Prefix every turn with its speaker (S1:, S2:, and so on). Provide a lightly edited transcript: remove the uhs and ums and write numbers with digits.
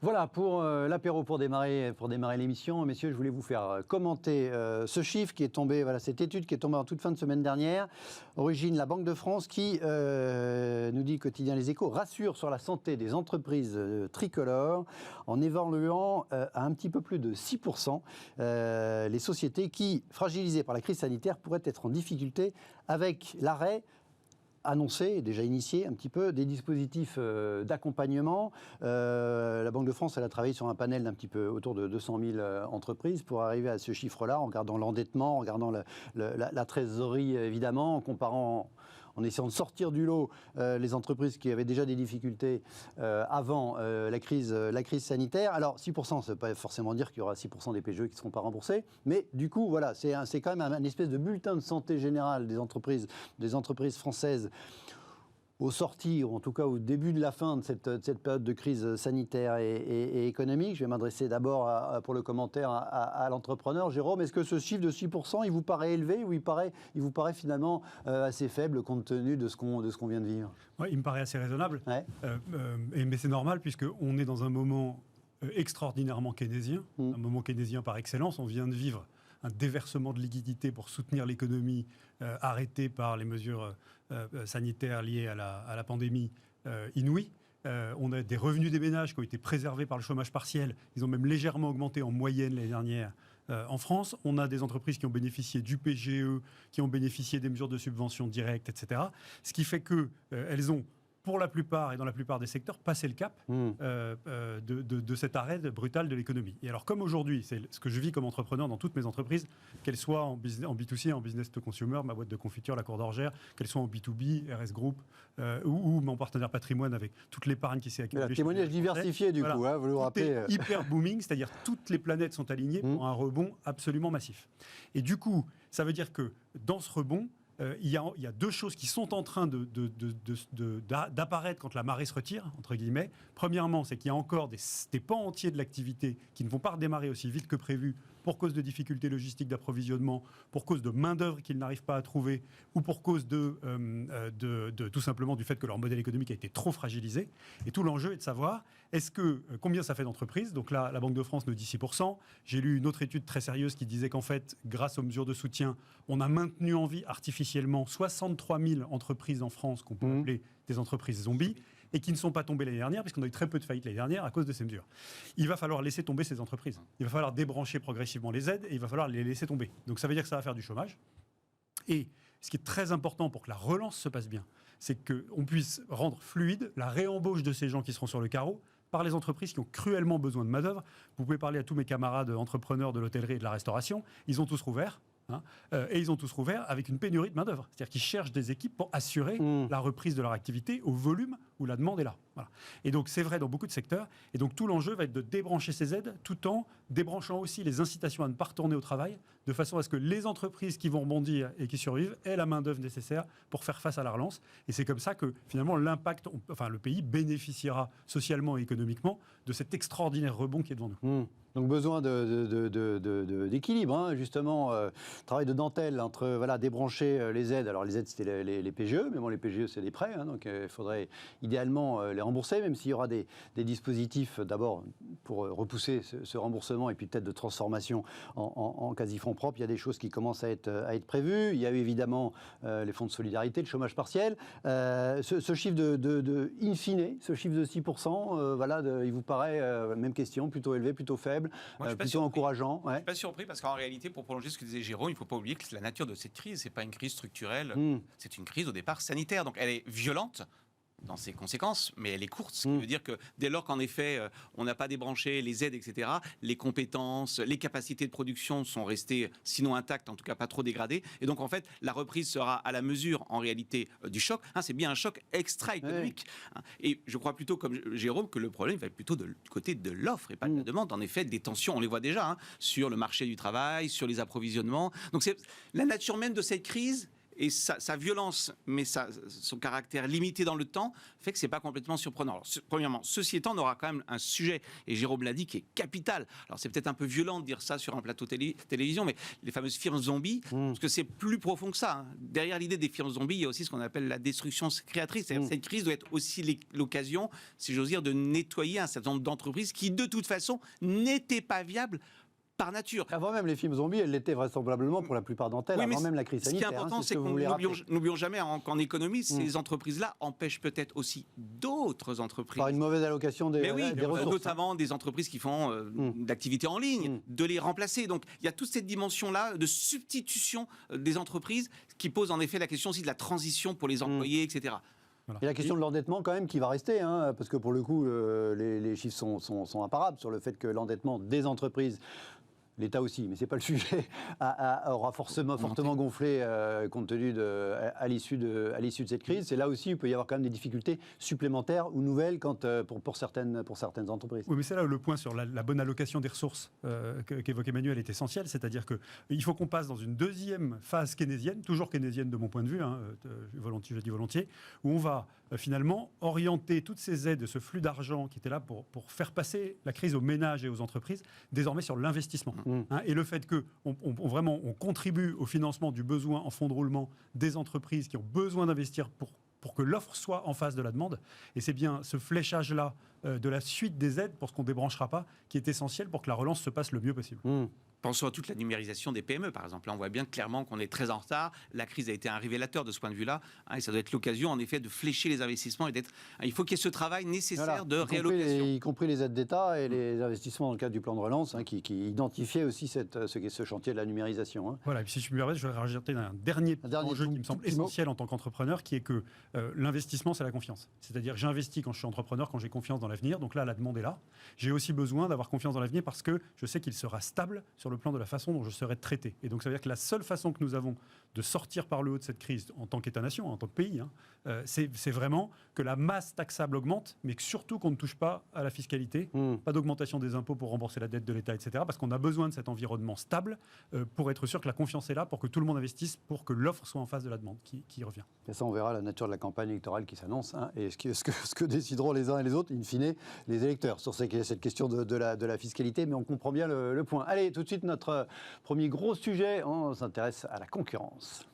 S1: Voilà pour l'apéro, pour démarrer l'émission. Messieurs, je voulais vous faire commenter ce chiffre qui est tombé, voilà, cette étude qui est tombée en toute fin de semaine dernière. Origine, la Banque de France qui, nous dit le quotidien Les Échos, rassure sur la santé des entreprises tricolores en évaluant à un petit peu plus de 6% les sociétés qui, fragilisées par la crise sanitaire, pourraient être en difficulté avec l'arrêt annoncé, déjà initié un petit peu, des dispositifs d'accompagnement. La Banque de France, elle a travaillé sur un panel d'un petit peu autour de 200 000 entreprises pour arriver à ce chiffre-là, en regardant l'endettement, en regardant la trésorerie, évidemment, en comparant, en essayant de sortir du lot les entreprises qui avaient déjà des difficultés avant la crise sanitaire. Alors, 6%, ça ne veut pas forcément dire qu'il y aura 6% des PGE qui ne seront pas remboursés, mais du coup, voilà, c'est quand même un espèce de bulletin de santé générale des entreprises françaises au sortir, ou en tout cas au début de la fin de cette période de crise sanitaire et économique. Je vais m'adresser d'abord pour le commentaire à l'entrepreneur. Jérôme, est-ce que ce chiffre de 6%, il vous paraît élevé ou il vous paraît finalement assez faible compte tenu de ce qu'on vient de vivre ?
S2: Ouais, il me paraît assez raisonnable,
S1: ouais.
S2: Mais c'est normal puisqu'on est dans un moment extraordinairement keynésien, un moment keynésien par excellence. On vient de vivre un déversement de liquidités pour soutenir l'économie arrêté par les mesures sanitaires liées à la pandémie inouïe. On a des revenus des ménages qui ont été préservés par le chômage partiel. Ils ont même légèrement augmenté en moyenne l'année dernière en France. On a des entreprises qui ont bénéficié du PGE, qui ont bénéficié des mesures de subvention directes, etc. Ce qui fait qu'elles ont, pour la plupart et dans la plupart des secteurs, passé le cap de cet arrêt brutal de l'économie. Et alors, comme aujourd'hui, c'est ce que je vis comme entrepreneur dans toutes mes entreprises, qu'elles soient en B2C, en business to consumer, ma boîte de confiture, la Cour d'Orgère, qu'elles soient en B2B, RS Group, ou mon partenaire patrimoine avec toute l'épargne qui s'est accumulée.
S1: Le témoignage diversifié, du coup, hein, vous le rappelez.
S2: Hyper booming, c'est-à-dire toutes les planètes sont alignées pour un rebond absolument massif. Et du coup, ça veut dire que dans ce rebond, il y a deux choses qui sont en train d'apparaître quand la marée se retire, entre guillemets. Premièrement, c'est qu'il y a encore des pans entiers de l'activité qui ne vont pas redémarrer aussi vite que prévu pour cause de difficultés logistiques d'approvisionnement, pour cause de main-d'œuvre qu'ils n'arrivent pas à trouver, ou pour cause tout simplement du fait que leur modèle économique a été trop fragilisé. Et tout l'enjeu est de savoir combien ça fait d'entreprises. Donc là, la Banque de France nous dit 6%. J'ai lu une autre étude très sérieuse qui disait qu'en fait, grâce aux mesures de soutien, on a maintenu en vie artificiellement 63 000 entreprises en France qu'on peut appeler des entreprises zombies, et qui ne sont pas tombées l'année dernière, puisqu'on a eu très peu de faillites l'année dernière à cause de ces mesures. Il va falloir laisser tomber ces entreprises. Il va falloir débrancher progressivement les aides, et il va falloir les laisser tomber. Donc ça veut dire que ça va faire du chômage. Et ce qui est très important pour que la relance se passe bien, c'est qu'on puisse rendre fluide la réembauche de ces gens qui seront sur le carreau par les entreprises qui ont cruellement besoin de main-d'œuvre. Vous pouvez parler à tous mes camarades entrepreneurs de l'hôtellerie et de la restauration, ils ont tous rouvert. Et ils ont tous rouvert avec une pénurie de main-d'œuvre. C'est-à-dire qu'ils cherchent des équipes pour assurer la reprise de leur activité au volume où la demande est là. Voilà. Et donc, c'est vrai dans beaucoup de secteurs. Et donc, tout l'enjeu va être de débrancher ces aides tout en débranchant aussi les incitations à ne pas retourner au travail, de façon à ce que les entreprises qui vont rebondir et qui survivent aient la main-d'œuvre nécessaire pour faire face à la relance. Et c'est comme ça que, finalement, le pays bénéficiera socialement et économiquement de cet extraordinaire rebond qui est devant nous.
S1: Donc besoin d'équilibre, hein, justement, travail de dentelle entre débrancher les aides. Alors les aides c'était les PGE, mais bon les PGE c'est des prêts, hein, donc il faudrait idéalement les rembourser, même s'il y aura des dispositifs d'abord pour repousser ce remboursement et puis peut-être de transformation en quasi-fonds propres. Il y a des choses qui commencent à être prévues. Il y a eu évidemment les fonds de solidarité, le chômage partiel. Ce chiffre in fine, ce chiffre de 6%, il vous paraît, même question, plutôt élevé, plutôt faible?
S3: Moi,
S1: plutôt encourageant.
S3: Je ne suis pas surpris parce qu'en réalité, pour prolonger ce que disait Jérôme, il ne faut pas oublier que la nature de cette crise, ce n'est pas une crise structurelle, c'est une crise au départ sanitaire. Donc elle est violente dans ses conséquences, mais elle est courte, ce qui veut dire que dès lors qu'en effet, on n'a pas débranché les aides, etc., les compétences, les capacités de production sont restées, sinon intactes, en tout cas pas trop dégradées, et donc en fait, la reprise sera à la mesure, en réalité, du choc. C'est bien un choc extra-économique. Et je crois plutôt, comme Jérôme, que le problème va être plutôt du côté de l'offre et pas de la demande. En effet, des tensions, on les voit déjà, sur le marché du travail, sur les approvisionnements. Donc c'est la nature même de cette crise Et sa violence, mais son caractère limité dans le temps, fait que c'est pas complètement surprenant. Alors, premièrement, ceci étant, on aura quand même un sujet, et Jérôme l'a dit, qui est capital. Alors c'est peut-être un peu violent de dire ça sur un plateau télévision, mais les fameuses firmes zombies, parce que c'est plus profond que ça. Derrière l'idée des firmes zombies, il y a aussi ce qu'on appelle la destruction créatrice. C'est-à-dire cette crise doit être aussi l'occasion, si j'ose dire, de nettoyer un certain nombre d'entreprises qui, de toute façon, n'étaient pas viables par nature.
S1: Avant même les films zombies, elles l'étaient vraisemblablement pour la plupart d'entre elles, avant même la crise sanitaire.
S3: Ce qui est important, c'est que n'oublions jamais qu'en économie, ces entreprises-là empêchent peut-être aussi d'autres entreprises.
S1: Par une mauvaise allocation des ressources.
S3: Notamment des entreprises qui font d'activités en ligne, de les remplacer. Donc il y a toute cette dimension-là de substitution des entreprises qui pose en effet la question aussi de la transition pour les employés, etc.
S1: Voilà. Et la question de l'endettement quand même qui va rester, parce que pour le coup, les chiffres sont imparables sur le fait que l'endettement des entreprises, l'État aussi, mais ce n'est pas le sujet, aura fortement gonflé compte tenu à l'issue de cette crise. C'est là aussi où il peut y avoir quand même des difficultés supplémentaires ou nouvelles pour certaines entreprises.
S2: Oui, mais c'est là où le point sur la bonne allocation des ressources qu'évoque Emmanuel est essentiel, c'est-à-dire qu'il faut qu'on passe dans une deuxième phase keynésienne, toujours keynésienne de mon point de vue, je dis volontiers, où on va finalement orienter toutes ces aides, ce flux d'argent qui était là pour faire passer la crise aux ménages et aux entreprises, désormais sur l'investissement. Et le fait qu'on contribue au financement du besoin en fonds de roulement des entreprises qui ont besoin d'investir pour que l'offre soit en face de la demande. Et c'est bien ce fléchage-là de la suite des aides, pour ce qu'on ne débranchera pas, qui est essentiel pour que la relance se passe le mieux possible.
S3: Pensons à toute la numérisation des PME, par exemple. Là, on voit bien clairement qu'on est très en retard. La crise a été un révélateur de ce point de vue-là. Et ça doit être l'occasion, en effet, de flécher les investissements et il faut qu'il y ait ce travail nécessaire de réallocation.
S1: Y compris les aides d'État et les investissements dans le cadre du plan de relance, qui identifiaient aussi ce chantier de la numérisation.
S2: Voilà, et puis si je me permets, je vais rajouter un dernier enjeu qui me semble essentiel en tant qu'entrepreneur, qui est que l'investissement, c'est la confiance. C'est-à-dire, j'investis quand je suis entrepreneur, quand j'ai confiance dans l'avenir. Donc là, la demande est là. J'ai aussi besoin d'avoir confiance dans l'avenir parce que je sais qu'il sera stable sur le plan de la façon dont je serai traité. Et donc ça veut dire que la seule façon que nous avons de sortir par le haut de cette crise en tant qu'État-nation, en tant que pays, c'est vraiment que la masse taxable augmente, mais que surtout qu'on ne touche pas à la fiscalité, pas d'augmentation des impôts pour rembourser la dette de l'État, etc. Parce qu'on a besoin de cet environnement stable pour être sûr que la confiance est là, pour que tout le monde investisse, pour que l'offre soit en face de la demande qui revient.
S1: Et ça, on verra la nature de la campagne électorale qui s'annonce, et ce que décideront les uns et les autres, in fine, les électeurs, sur cette question de la fiscalité, mais on comprend bien le point. Allez, tout de suite, notre premier gros sujet, on s'intéresse à la concurrence.